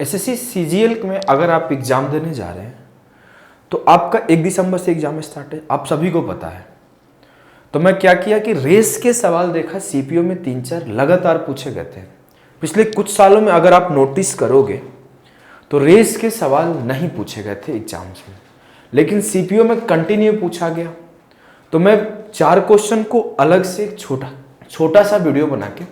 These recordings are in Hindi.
एसएससी सीजीएल में अगर आप एग्ज़ाम देने जा रहे हैं तो आपका 1 दिसंबर से एग्ज़ाम स्टार्ट है, आप सभी को पता है। तो मैं क्या किया कि रेस के सवाल देखा, सीपीओ में 3-4 लगातार पूछे गए थे। पिछले कुछ सालों में अगर आप नोटिस करोगे तो रेस के सवाल नहीं पूछे गए थे एग्जाम्स में, लेकिन सीपीओ में कंटिन्यू पूछा गया। तो मैं 4 क्वेश्चन को अलग से छोटा सा वीडियो बना के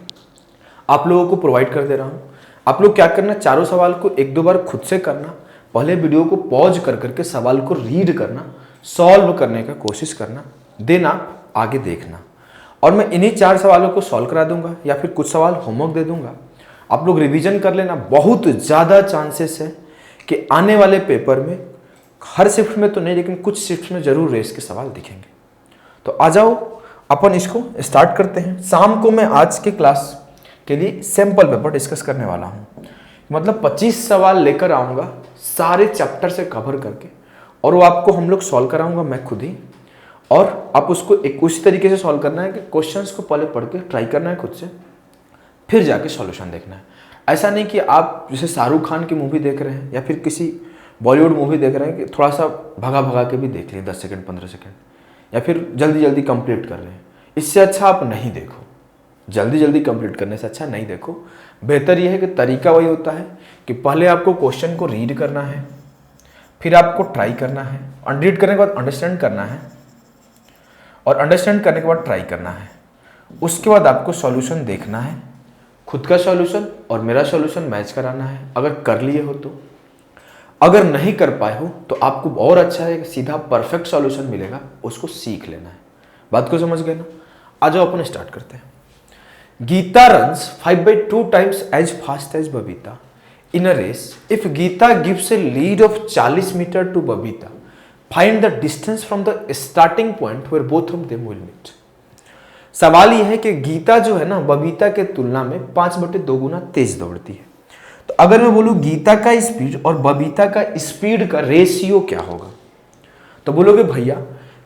आप लोगों को प्रोवाइड कर दे रहा हूँ। आप लोग क्या करना, चारों सवाल को 1-2 बार खुद से करना, पहले वीडियो को पॉज कर करके सवाल को रीड करना, सॉल्व करने का कोशिश करना, देन आप आगे देखना। और मैं इन्हीं 4 सवालों को सॉल्व करा दूंगा या फिर कुछ सवाल होमवर्क दे दूंगा। आप लोग रिवीजन कर लेना। बहुत ज़्यादा चांसेस है कि आने वाले पेपर में, हर शिफ्ट में तो नहीं लेकिन कुछ शिफ्ट में जरूर रेस के सवाल दिखेंगे। तो आ जाओ अपन इसको स्टार्ट करते हैं। शाम को मैं आज के क्लास के लिए सैंपल पेपर डिस्कस करने वाला हूँ। मतलब 25 सवाल लेकर आऊँगा सारे चैप्टर से कवर करके, और वो आपको हम लोग सॉल्व कराऊंगा मैं खुद ही। और आप उसको एक उसी तरीके से सॉल्व करना है कि क्वेश्चंस को पहले पढ़ के ट्राई करना है खुद से, फिर जाके सॉल्यूशन देखना है। ऐसा नहीं कि आप जैसे शाहरुख खान की मूवी देख रहे हैं या फिर किसी बॉलीवुड मूवी देख रहे हैं कि थोड़ा सा भगा भगा के भी देख लिए 10 सेकंड 15 सेकंड, या फिर जल्दी जल्दी कंप्लीट कर रहे हैं। इससे अच्छा आप नहीं देखो, जल्दी जल्दी कंप्लीट करने से अच्छा नहीं देखो। बेहतर यह है कि तरीका वही होता है कि पहले आपको क्वेश्चन को रीड करना है, फिर आपको ट्राई करना है, रीड करने के बाद अंडरस्टैंड करना है, और अंडरस्टैंड करने के बाद ट्राई करना है। उसके बाद आपको सॉल्यूशन देखना है, खुद का सॉल्यूशन और मेरा सॉल्यूशन मैच कराना है, अगर कर लिए हो तो। अगर नहीं कर पाए हो तो आपको और अच्छा है कि सीधा परफेक्ट सॉल्यूशन मिलेगा, उसको सीख लेना है। बात को समझ गए ना? आ जाओ अपन स्टार्ट करते हैं। Gita runs 5/2 times as fast as Babita in a race. If Geeta gives a lead of 40 meters to Babita, find the distance from the starting point where both of them will meet. सवाल यह है कि गीता जो है ना, बबीता के तुलना में 5/2 गुना तेज दौड़ती है। तो अगर मैं बोलूं गीता का स्पीड और बबीता का स्पीड का रेशियो क्या होगा, तो बोलोगे भैया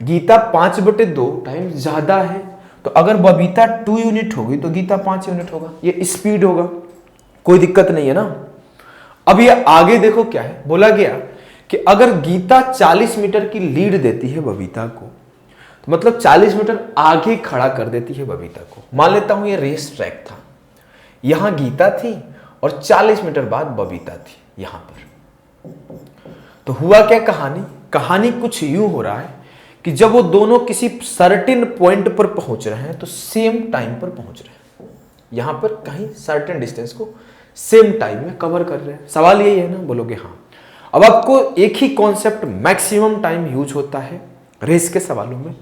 गीता 5/2 टाइम ज्यादा है, तो अगर बबीता 2 यूनिट होगी तो गीता 5 यूनिट होगा। ये स्पीड होगा, कोई दिक्कत नहीं है ना। अब ये आगे देखो क्या है, बोला गया कि अगर गीता 40 मीटर की लीड देती है बबीता को, तो मतलब 40 मीटर आगे खड़ा कर देती है बबीता को। मान लेता हूं ये रेस ट्रैक था, यहां गीता थी और 40 मीटर बाद बबीता थी यहां पर। तो हुआ क्या कहानी कुछ यूं हो रहा है कि जब वो दोनों किसी सर्टेन पॉइंट पर पहुंच रहे हैं तो सेम टाइम पर पहुंच रहे हैं, यहां पर कहीं सर्टेन डिस्टेंस को सेम टाइम में कवर कर रहे हैं। सवाल यही है ना? बोलोगे हाँ। अब आपको एक ही कॉन्सेप्ट मैक्सिमम टाइम यूज होता है रेस के सवालों में।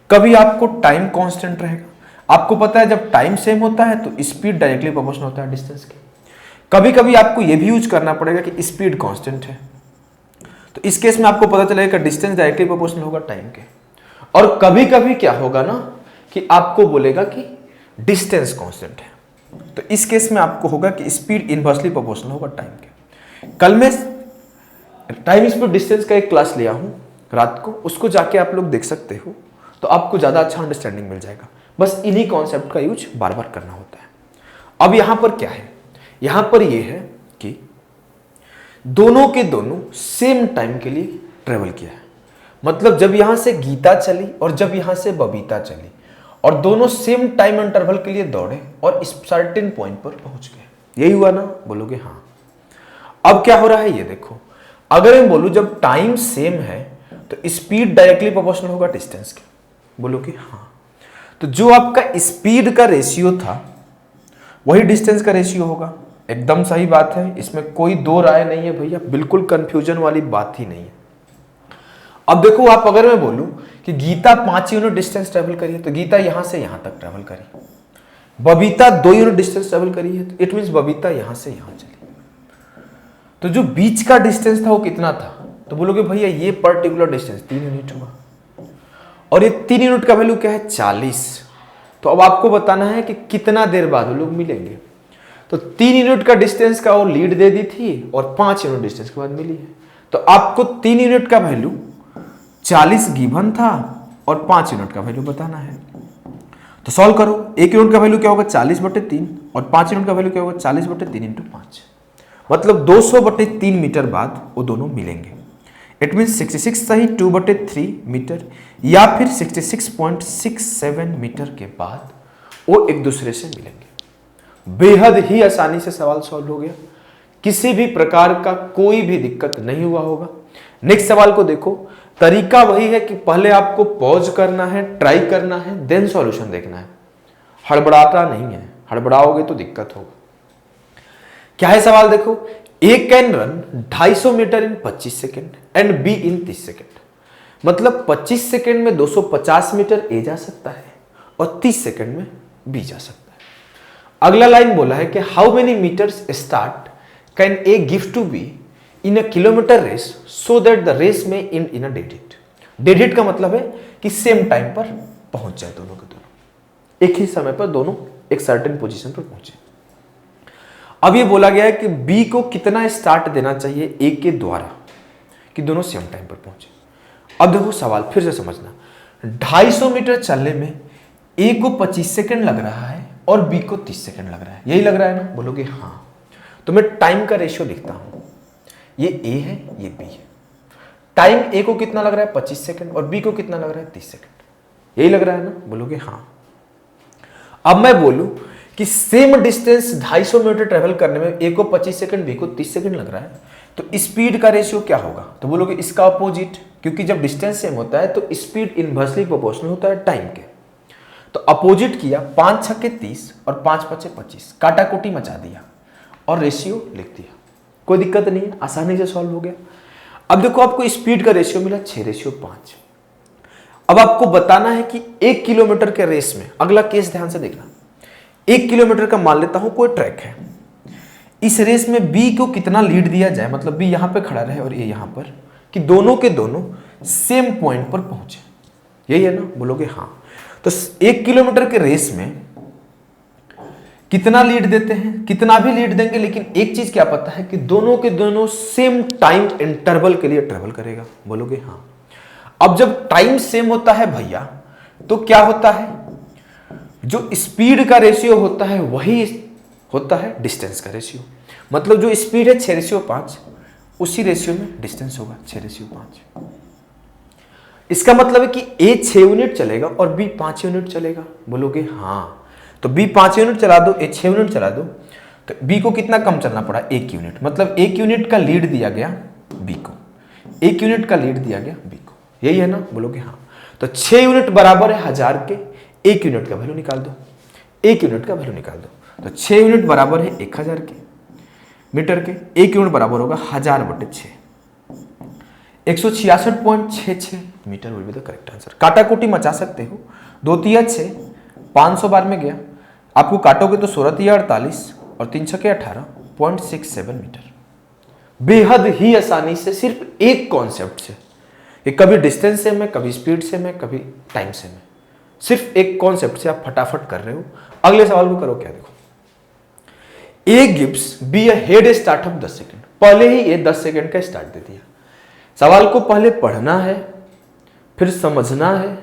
कभी आपको टाइम कांस्टेंट रहेगा, आपको पता है जब टाइम सेम होता है तो स्पीड डायरेक्टली प्रोपोर्शनल होता है डिस्टेंस के। कभी कभी आपको यह भी यूज करना पड़ेगा कि स्पीड कांस्टेंट है, तो इस केस में आपको पता चलेगा कि डिस्टेंस डायरेक्टली प्रोपोर्शनल होगा टाइम के। और कभी कभी क्या होगा ना कि आपको बोलेगा कि डिस्टेंस कांस्टेंट है, तो इस केस में आपको होगा कि स्पीड इनवर्सली प्रोपोर्शनल होगा टाइम के। कल मैं टाइम स्पीड डिस्टेंस का एक क्लास लिया हूं रात को, उसको जाके आप लोग देख सकते हो, तो आपको ज्यादा अच्छा अंडरस्टैंडिंग मिल जाएगा। बस इन्हीं कॉन्सेप्ट का यूज बार बार करना होता है। अब यहां पर क्या है, यहां पर यह है कि दोनों के दोनों सेम टाइम के लिए ट्रेवल किया है। मतलब जब यहां से गीता चली और जब यहां से बबीता चली, और दोनों सेम टाइम इंटरवल के लिए दौड़े और इस सर्टेन पॉइंट पर पहुंच गए। यही हुआ ना? बोलोगे हाँ। अब क्या हो रहा है ये देखो, अगर मैं बोलूं जब टाइम सेम है तो स्पीड डायरेक्टली प्रोपोर्शनल होगा डिस्टेंस के। बोलोगे हाँ। तो जो आपका स्पीड का रेशियो था वही डिस्टेंस का रेशियो होगा। एकदम सही बात है, इसमें कोई दो राय नहीं है भैया, बिल्कुल कंफ्यूजन वाली बात ही नहीं है। अब देखो आप, अगर मैं बोलूं कि गीता 5 यूनिट डिस्टेंस ट्रेवल करी है तो गीता यहां से यहां तक ट्रेवल करी। बबीता 2 यूनिट डिस्टेंस ट्रेवल करी है तो इट मींस बबीता यहां से यहां चली। तो जो बीच का डिस्टेंस था वो कितना था, तो बोलोगे भैया ये पर्टिकुलर डिस्टेंस 3 यूनिट हुआ, और ये 3 यूनिट का वैल्यू क्या है 40। तो अब आपको बताना है कि कितना देर बाद वो लोग मिलेंगे। तो 3 यूनिट का डिस्टेंस का वो लीड दे दी थी और 5 यूनिट डिस्टेंस के बाद मिली है। तो आपको 3 यूनिट का वैल्यू 40 गिवन था और 5 यूनिट का वैल्यू बताना है। तो सॉल्व करो। 1 यूनिट का वैल्यू क्या होगा 40/3 और 5 यूनिट का वैल्यू क्या होगा 40/3 × 5। मतलब 200/3 मीटर बाद वो दोनों मिलेंगे। इट मीन 66 सही 2/3 मीटर या फिर 66.67 मीटर के बाद वो एक दूसरे से मिलेंगे। बेहद ही आसानी से सवाल सॉल्व हो गया, किसी भी प्रकार का कोई भी दिक्कत नहीं हुआ होगा। नेक्स्ट सवाल को देखो, तरीका वही है कि पहले आपको पॉज करना है, ट्राई करना है, देन सॉल्यूशन देखना है, हड़बड़ाता नहीं है, हड़बड़ाओगे तो दिक्कत होगा। क्या है सवाल देखो, A can run 250 metre in 25 second and B in 30 second. मतलब 25 सेकेंड में 250 मीटर ए जा सकता है और 30 सेकेंड में बी जा सकता है। अगला लाइन बोला है कि how many metres start can A give to B in a kilometre race so that the race में in in a dead heat. Dead heat का मतलब है कि सेम टाइम पर पहुंच जाए, दोनों के दोनों एक ही समय पर दोनों एक सर्टेन पोजीशन पर पहुंचे। अब ये बोला गया है कि बी को कितना स्टार्ट देना चाहिए ए के द्वारा कि दोनों सेम टाइम पर पहुंचे। अब देखो सवाल फिर से समझना, 250 मीटर चलने में ए को 25 सेकंड लग रहा है और बी को 30 सेकंड लग रहा है, यही लग रहा है ना? बोलोगे हाँ। तो मैं टाइम का रेशियो लिखता हूं, ये ए है ये बी है। टाइम ए को कितना लग रहा है 25 सेकंड और बी को कितना लग रहा है 30 सेकंड, यही लग रहा है ना? बोलोगे हाँ। अब मैं बोलूं कि सेम डिस्टेंस 250 मीटर ट्रेवल करने में ए को 25 सेकंड बी को 30 सेकंड लग रहा है, तो स्पीड का रेशियो क्या होगा? तो बोलोगे इसका अपोजिट, क्योंकि जब डिस्टेंस सेम होता है तो स्पीड इनवर्सली प्रोपोर्शनल होता है टाइम के। तो अपोजिट किया, 5 छक्के 30 और 5 पचे 25, काटाकुटी मचा दिया और रेशियो लिख दिया। कोई दिक्कत नहीं है, आसानी से सॉल्व हो गया। अब देखो आपको स्पीड का रेशियो मिला 6:5। अब आपको बताना है कि 1 किलोमीटर के रेस में, अगला केस ध्यान से देखना, 1 किलोमीटर का मान लेता हूं कोई ट्रैक है, इस रेस में बी को कितना लीड दिया जाए, मतलब बी यहां पे खड़ा रहे और ए यहां पर, कि दोनों के दोनों सेम पॉइंट पर पहुंचे, यही है ना? बोलोगे हाँ। तो 1 किलोमीटर के रेस में कितना लीड देते हैं, कितना भी लीड देंगे, लेकिन एक चीज क्या पता है कि दोनों के दोनों सेम टाइम इंटरवल के लिए ट्रेवल करेगा। बोलोगे हाँ। अब जब टाइम सेम होता है भैया, तो क्या होता है, जो स्पीड का रेशियो होता है वही होता है डिस्टेंस का रेशियो। मतलब जो स्पीड है 6:5, उसी रेशियो में डिस्टेंस होगा 6:5। इसका मतलब है कि ए 6 यूनिट चलेगा और बी 5 यूनिट चलेगा। बोलोगे हाँ। तो बी 5 यूनिट चला दो, ए 6 यूनिट चला दो, तो बी को कितना कम चलना पड़ा? 1 यूनिट। मतलब 1 यूनिट का लीड दिया गया बी को, 1 यूनिट का लीड दिया गया बी को, यही है ना? बोलोगे हाँ। तो 6 यूनिट बराबर है 1000 के, 1 यूनिट का वैल्यू निकाल दो, 1 यूनिट का वैल्यू निकाल दो। तो 6 यूनिट बराबर है 1000 के मीटर के, 1 यूनिट बराबर होगा 1000/6, 166.66 metre will be the correct answer. काटाकुटी मचा सकते हो, 2 तिया 6, 500 बार में गया, आपको काटोगे तो 16 तिया 48 और 3 छक्के 18.67 मीटर। बेहद ही आसानी से सिर्फ एक कॉन्सेप्ट से, कि कभी डिस्टेंस से मैं, कभी स्पीड से मैं, कभी टाइम से मैं, सिर्फ एक कॉन्सेप्ट से आप फटाफट कर रहे हो। अगले सवाल को करो, क्या देखो, ए gives B a head start of 10 second. पहले ही ये 10 सेकेंड का स्टार्ट दे दिया। सवाल को पहले पढ़ना है, फिर समझना है,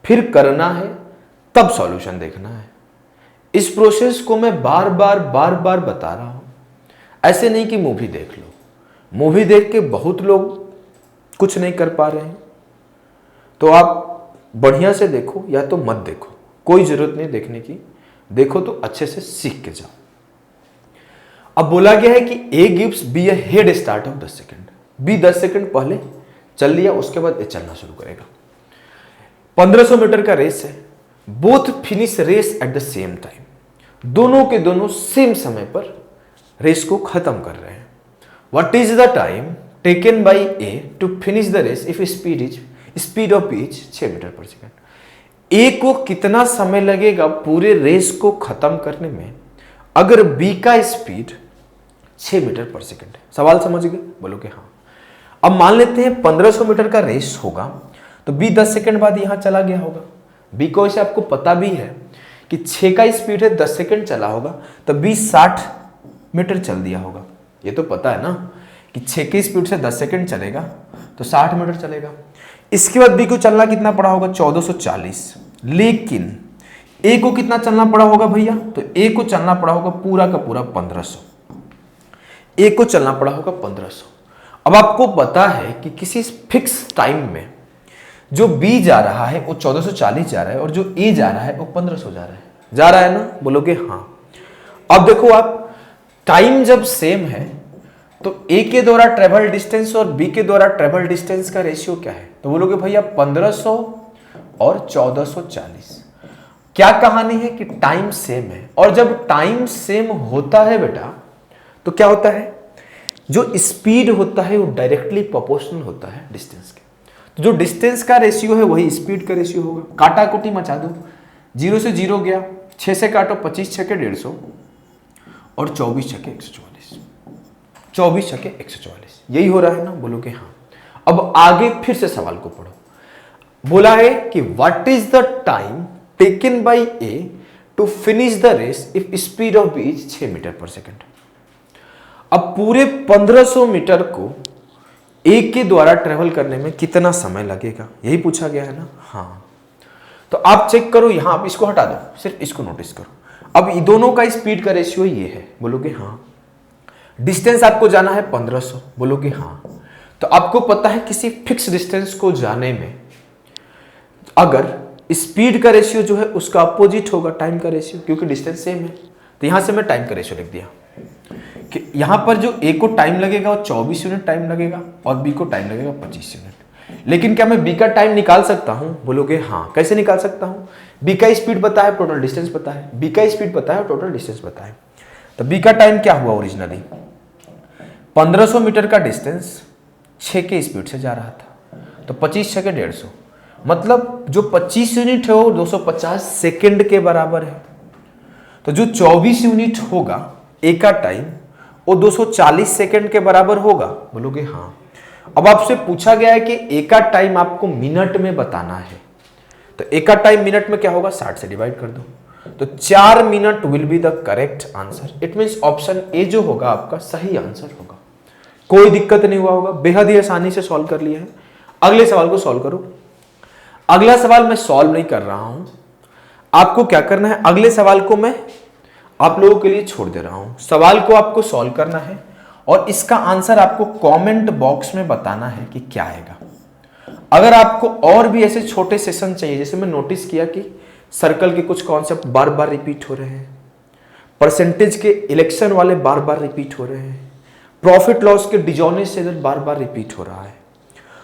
फिर करना है, तब सॉल्यूशन देखना है। इस प्रोसेस को मैं बार बार बता रहा हूं, ऐसे नहीं कि मूवी देख लो। मूवी देख के बहुत लोग कुछ नहीं कर पा रहे हैं, तो आप बढ़िया से देखो या तो मत देखो, कोई जरूरत नहीं देखने की। देखो तो अच्छे से सीख के जाओ। अब बोला गया है कि A gives B a head start of 10 second. B 10 second पहले चल लिया, उसके बाद ए चलना शुरू करेगा। 1500 मीटर का रेस है, both finish race at the same time. दोनों के दोनों सेम समय पर रेस को खत्म कर रहे हैं। What is the time taken by A to finish the race if speed of each 6 metre per second. A को कितना समय लगेगा पूरे रेस को खत्म करने में अगर बी का स्पीड 6 मीटर पर सेकेंड है? सवाल समझ गए? बोलोगे हाँ। अब मान लेते हैं 1500 मीटर का रेस होगा, तो बी 10 सेकेंड बाद यहां चला गया होगा। बी को इसे आपको पता भी है कि 6 का स्पीड है, 10 सेकेंड चला होगा, तो बी 60 मीटर चल दिया होगा। ये तो पता है ना कि 6 की स्पीड से 10 सेकेंड चलेगा तो 60 मीटर चलेगा। इसके बाद बी को चलना कितना पड़ा होगा? 1440। लेकिन ए को कितना चलना पड़ा होगा भैया? तो ए को चलना पड़ा होगा पूरा का पूरा 1500। ए को चलना पड़ा होगा 1500। अब आपको पता है कि किसी फिक्स टाइम में जो बी जा रहा है वो 1440 जा रहा है और जो ए जा रहा है वो 1500 जा रहा है ना, बोलोगे हाँ। अब देखो आप, टाइम जब सेम है तो ए के द्वारा ट्रेवल डिस्टेंस और बी के द्वारा ट्रेवल डिस्टेंस का रेशियो क्या है, तो बोलोगे भैया 1500 और 1440। क्या कहानी है कि टाइम सेम है, और जब टाइम सेम होता है बेटा तो क्या होता है, जो स्पीड होता है वो डायरेक्टली प्रोपोर्शनल होता है डिस्टेंस के। तो जो डिस्टेंस का रेशियो है वही स्पीड का रेशियो होगा। काटा कुटी मचा दो, 0 से 0 गया, 6 से काटो, 25 छके 150 और 24 छके 144, 24 छके 144, यही हो रहा है ना, बोलोगे हाँ। अब आगे फिर से सवाल को पढ़ो। बोला है कि what is the time taken by A to finish the race if speed of B is 6 metre per second. अब पूरे 1500 मीटर को ए के द्वारा ट्रेवल करने में कितना समय लगेगा, यही पूछा गया है ना, हाँ। तो आप चेक करो यहां, आप इसको हटा दो, सिर्फ इसको नोटिस करो। अब दोनों का स्पीड का रेशियो ये है, बोलोगे हाँ। डिस्टेंस आपको जाना है 1500, बोलोगे हाँ। तो आपको पता है किसी फिक्स डिस्टेंस को जाने में अगर स्पीड का रेशियो जो है उसका अपोजिट होगा टाइम का रेशियो, क्योंकि डिस्टेंस सेम है। तो यहां से मैं टाइम का रेशियो लिख दिया कि यहां पर जो ए को टाइम लगेगा वो 24 यूनिट टाइम लगेगा और बी को टाइम लगेगा 25 यूनिट। लेकिन क्या मैं बी का टाइम निकाल सकता हूं, बोलोगे हाँ। कैसे निकाल सकता हूं, बी का स्पीड पता है, टोटल डिस्टेंस पता है, बी का स्पीड पता है, टोटल डिस्टेंस पता है। तो बी का टाइम क्या हुआ, ओरिजिनली 1500 मीटर का डिस्टेंस 6 के स्पीड से जा रहा था, तो 25 छके 150, मतलब जो 25 यूनिट है वो 250 सेकेंड के बराबर है। तो जो 24 यूनिट होगा ए का टाइम वो 240 सेकेंड के बराबर होगा, बोलोगे हाँ। अब आपसे पूछा गया है कि ए का टाइम आपको मिनट में बताना है, तो ए का टाइम मिनट में क्या होगा, 60 से डिवाइड कर दो, तो 4 minute will be the correct answer. It means option A जो होगा आपका सही आंसर होगा। कोई दिक्कत नहीं हुआ होगा, बेहद ही आसानी से सॉल्व कर लिया है। अगले सवाल को सॉल्व करो। अगला सवाल मैं सॉल्व नहीं कर रहा हूं, आपको क्या करना है, अगले सवाल को मैं आप लोगों के लिए छोड़ दे रहा हूं। सवाल को आपको सॉल्व करना है और इसका आंसर आपको कमेंट बॉक्स में बताना है कि क्या आएगा। अगर आपको और भी ऐसे छोटे सेशन चाहिए, जैसे मैं नोटिस किया कि सर्कल के कुछ कॉन्सेप्ट बार बार रिपीट हो रहे हैं, परसेंटेज के इलेक्शन वाले बार बार रिपीट हो रहे हैं, प्रॉफिट लॉस के डिजोनेस से बार बार रिपीट हो रहा है,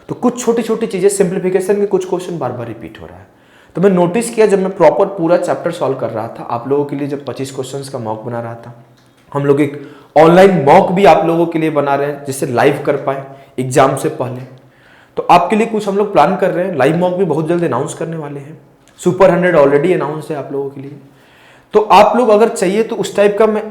तो कुछ छोटी छोटी चीजें, सिंप्लीफिकेशन के कुछ क्वेश्चन बार बार रिपीट हो रहा है। तो मैं नोटिस किया जब मैं प्रॉपर पूरा चैप्टर सॉल्व कर रहा था आप लोगों के लिए, जब 25 क्वेश्चंस का मॉक बना रहा था, हम लोग एक ऑनलाइन मॉक भी आप लोगों के लिए बना रहे हैं जिससे लाइव कर पाए एग्जाम से पहले। तो आपके लिए कुछ हम लोग प्लान कर रहे हैं, लाइव मॉक भी बहुत जल्द अनाउंस करने वाले हैं। सुपर 100 ऑलरेडी अनाउंस है आप लोगों के लिए। तो आप लोग अगर चाहिए तो उस टाइप का मैं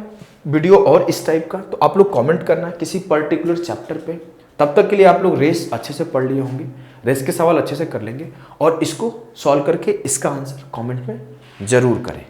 वीडियो और इस टाइप का, तो आप लोग कमेंट करना है किसी पर्टिकुलर चैप्टर पे। तब तक के लिए आप लोग रेस अच्छे से पढ़ लिए होंगे, रेस के सवाल अच्छे से कर लेंगे और इसको सॉल्व करके इसका आंसर कमेंट में जरूर करें।